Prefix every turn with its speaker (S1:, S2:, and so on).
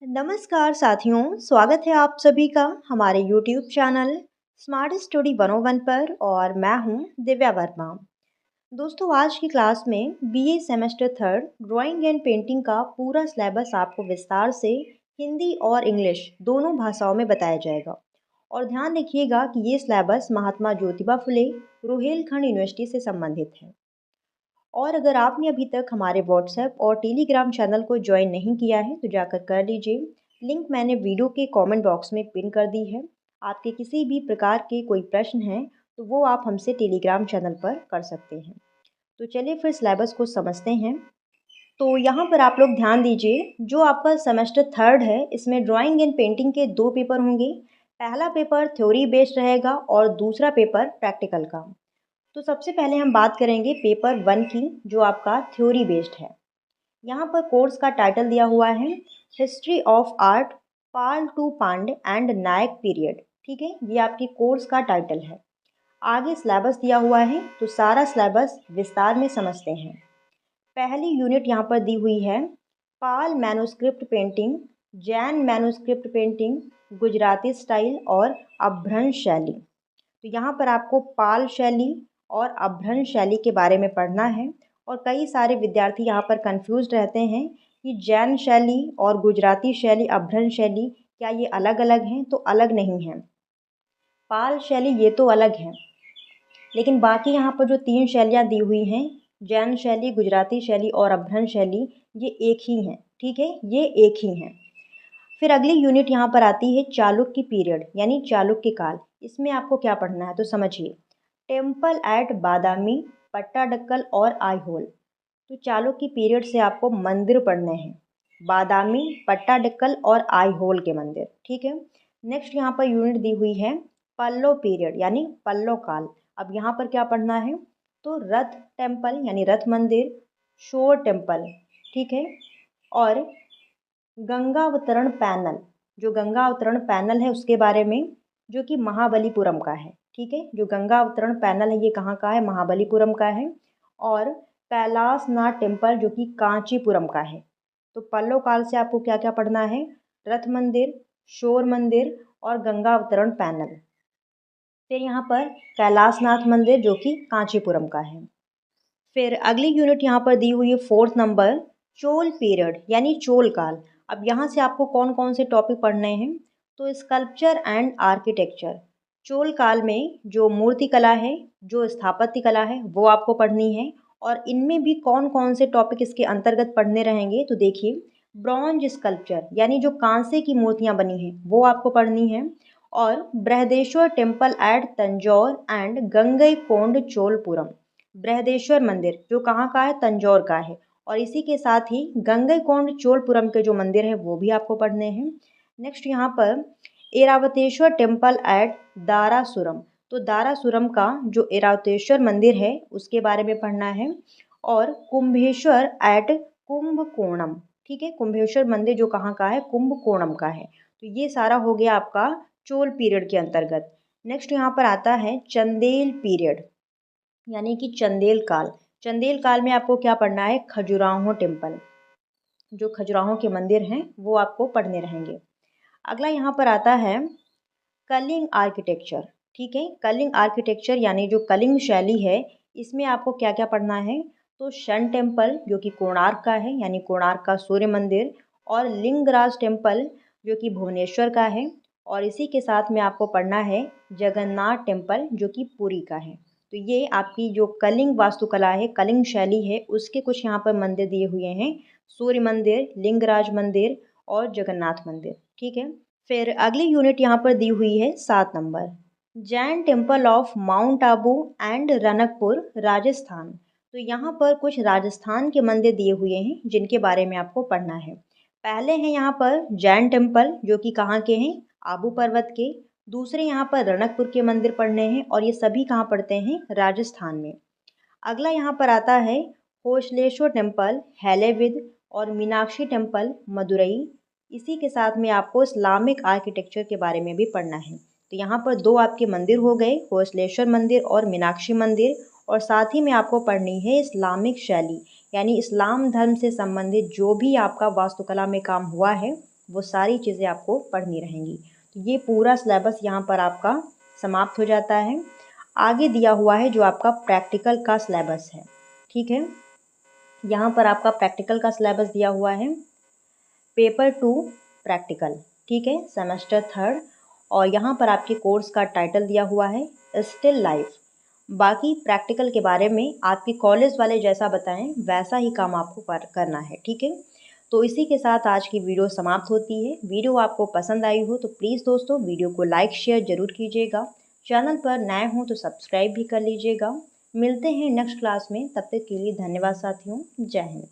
S1: नमस्कार साथियों, स्वागत है आप सभी का हमारे यूट्यूब चैनल स्मार्ट स्टडी 101 पर और मैं हूं दिव्या वर्मा। दोस्तों, आज की क्लास में BA semester third drawing and painting का पूरा सिलेबस आपको विस्तार से हिंदी और इंग्लिश दोनों भाषाओं में बताया जाएगा। और ध्यान रखिएगा कि ये सिलेबस महात्मा ज्योतिबा फुले रुहेलखंड यूनिवर्सिटी से संबंधित है। और अगर आपने अभी तक हमारे व्हाट्सएप और टेलीग्राम चैनल को ज्वाइन नहीं किया है तो जाकर कर लीजिए। लिंक मैंने वीडियो के कमेंट बॉक्स में पिन कर दी है। आपके किसी भी प्रकार के कोई प्रश्न हैं तो वो आप हमसे टेलीग्राम चैनल पर कर सकते हैं। तो चलिए फिर सिलेबस को समझते हैं। तो यहाँ पर आप लोग ध्यान दीजिए, जो आपका सेमेस्टर थर्ड है इसमें ड्राइंग एंड पेंटिंग के दो पेपर होंगे। पहला पेपर थ्योरी बेस्ड रहेगा और दूसरा पेपर प्रैक्टिकल का। तो सबसे पहले हम बात करेंगे पेपर वन की, जो आपका थ्योरी बेस्ड है। यहाँ पर कोर्स का टाइटल दिया हुआ है history of art Pala to Pandya and Nayak period. ठीक है, ये आपकी कोर्स का टाइटल है। आगे सिलेबस दिया हुआ है तो सारा सिलेबस विस्तार में समझते हैं। पहली यूनिट यहाँ पर दी हुई है Pala manuscript painting, Jain manuscript painting, Gujarati style और अभ्रंश शैली। तो यहाँ पर आपको पाल शैली और अभ्रंश शैली के बारे में पढ़ना है। और कई सारे विद्यार्थी यहाँ पर कंफ्यूज रहते हैं कि जैन शैली और गुजराती शैली, अभ्रंश शैली क्या ये अलग अलग हैं? तो अलग नहीं हैं। पाल शैली ये तो अलग है, लेकिन बाकी यहाँ पर जो तीन शैलियाँ दी हुई हैं, जैन शैली, गुजराती शैली और अभ्रंश शैली, ये एक ही हैं। ठीक है, ये एक ही हैं। फिर अगली यूनिट यहाँ पर आती है चालुक्य पीरियड यानी चालुक्य काल। इसमें आपको क्या पढ़ना है तो समझिए। टेम्पल एट बादामी, पट्टाडक्कल और आईहोल। तो चालुक्य पीरियड से आपको मंदिर पढ़ने हैं, बादामी, पट्टाडक्कल और आईहोल के मंदिर। ठीक है। नेक्स्ट यहाँ पर यूनिट दी हुई है पल्लव पीरियड यानी पल्लव काल। अब यहाँ पर क्या पढ़ना है तो रथ टेम्पल यानी रथ मंदिर, शोर टेम्पल। ठीक है। और गंगा अवतरण पैनल, जो गंगा अवतरण पैनल है उसके बारे में, जो कि महाबलीपुरम का है। ठीक है, जो गंगा अवतरण पैनल है ये कहाँ का है? महाबलीपुरम का है। और कैलाशनाथ टेम्पल जो कि कांचीपुरम का है। तो पल्लव काल से आपको क्या क्या पढ़ना है? रथ मंदिर, शोर मंदिर और गंगा अवतरण पैनल। फिर यहाँ पर कैलाशनाथ मंदिर जो कि कांचीपुरम का है। फिर अगली यूनिट यहाँ पर दी हुई है फोर्थ नंबर चोल पीरियड यानी चोल काल। अब यहाँ से आपको कौन कौन से टॉपिक पढ़ने हैं तो स्कल्पचर एंड आर्किटेक्चर। चोल काल में जो मूर्ति कला है, जो स्थापत्य कला है, वो आपको पढ़नी है। और इनमें भी कौन कौन से टॉपिक इसके अंतर्गत पढ़ने रहेंगे तो देखिए, ब्रॉन्ज स्कल्पचर यानी जो कांसे की मूर्तियाँ बनी हैं वो आपको पढ़नी है। और Brihadeshwara temple at Tanjore and Gangaikonda Cholapuram. Brihadeshwara मंदिर जो कहाँ का है? तंजौर का है। और इसी के साथ ही गंगईकोंड चोलपुरम के जो मंदिर हैं वो भी आपको पढ़ने हैं। नेक्स्ट यहाँ पर एरावतेश्वर टेम्पल एट दारासुरम। तो दारासुरम का जो एरावतेश्वर मंदिर है उसके बारे में पढ़ना है। और कुंभेश्वर एट कुंभकोणम। ठीक है, कुंभेश्वर मंदिर जो कहाँ का है? कुंभकोणम का है। तो ये सारा हो गया आपका चोल पीरियड के अंतर्गत। नेक्स्ट यहाँ पर आता है चंदेल पीरियड यानी कि चंदेल काल। चंदेल काल में आपको क्या पढ़ना है? खजुराहो टेम्पल, जो खजुराहो के मंदिर हैं वो आपको पढ़ने रहेंगे। अगला यहाँ पर आता है कलिंग आर्किटेक्चर। ठीक है, कलिंग आर्किटेक्चर यानी जो कलिंग शैली है, इसमें आपको क्या क्या पढ़ना है तो शन टेम्पल जो कि कोणार्क का है यानी कोणार्क का सूर्य मंदिर, और लिंगराज टेम्पल जो कि भुवनेश्वर का है। और इसी के साथ में आपको पढ़ना है जगन्नाथ टेम्पल जो कि पुरी का है। तो ये आपकी जो कलिंग वास्तुकला है, कलिंग शैली है, उसके कुछ यहाँ पर मंदिर दिए हुए हैं, सूर्य मंदिर, लिंगराज मंदिर और जगन्नाथ मंदिर। ठीक है। फिर अगली यूनिट यहाँ पर दी हुई है 7 number Jain temple of mount Abu and Ranakpur Rajasthan. तो यहाँ पर कुछ राजस्थान के मंदिर दिए हुए हैं जिनके बारे में आपको पढ़ना है। पहले हैं यहाँ पर जैन टेम्पल जो कि कहाँ के हैं? आबू पर्वत के। दूसरे यहाँ पर रणकपुर के मंदिर पढ़ने हैं और ये सभी कहाँ पड़ते हैं? राजस्थान में। अगला यहाँ पर आता है होशलेश्वर टेम्पल हैलेविद और मीनाक्षी टेम्पल मदुरई। इसी के साथ में आपको इस्लामिक आर्किटेक्चर के बारे में भी पढ़ना है। तो यहाँ पर दो आपके मंदिर हो गए, होशलेश्वर मंदिर और मीनाक्षी मंदिर। और साथ ही में आपको पढ़नी है इस्लामिक शैली यानी इस्लाम धर्म से संबंधित जो भी आपका वास्तुकला में काम हुआ है वो सारी चीज़ें आपको पढ़नी रहेंगी। तो ये पूरा सिलेबस यहाँ पर आपका समाप्त हो जाता है। आगे दिया हुआ है जो आपका प्रैक्टिकल का सिलेबस है, ठीक है। यहाँ पर आपका प्रैक्टिकल का सिलेबस दिया हुआ है, पेपर 2 प्रैक्टिकल, ठीक है, सेमेस्टर 3rd। और यहाँ पर आपके कोर्स का टाइटल दिया हुआ है स्टिल लाइफ। बाकी प्रैक्टिकल के बारे में आपके कॉलेज वाले जैसा बताएं वैसा ही काम आपको करना है, ठीक है। तो इसी के साथ आज की वीडियो समाप्त होती है। वीडियो आपको पसंद आई हो तो प्लीज़ दोस्तों वीडियो को लाइक शेयर ज़रूर कीजिएगा। चैनल पर नए हों तो सब्सक्राइब भी कर लीजिएगा। मिलते हैं नेक्स्ट क्लास में, तब तक के लिए धन्यवाद साथियों। जय हिंद।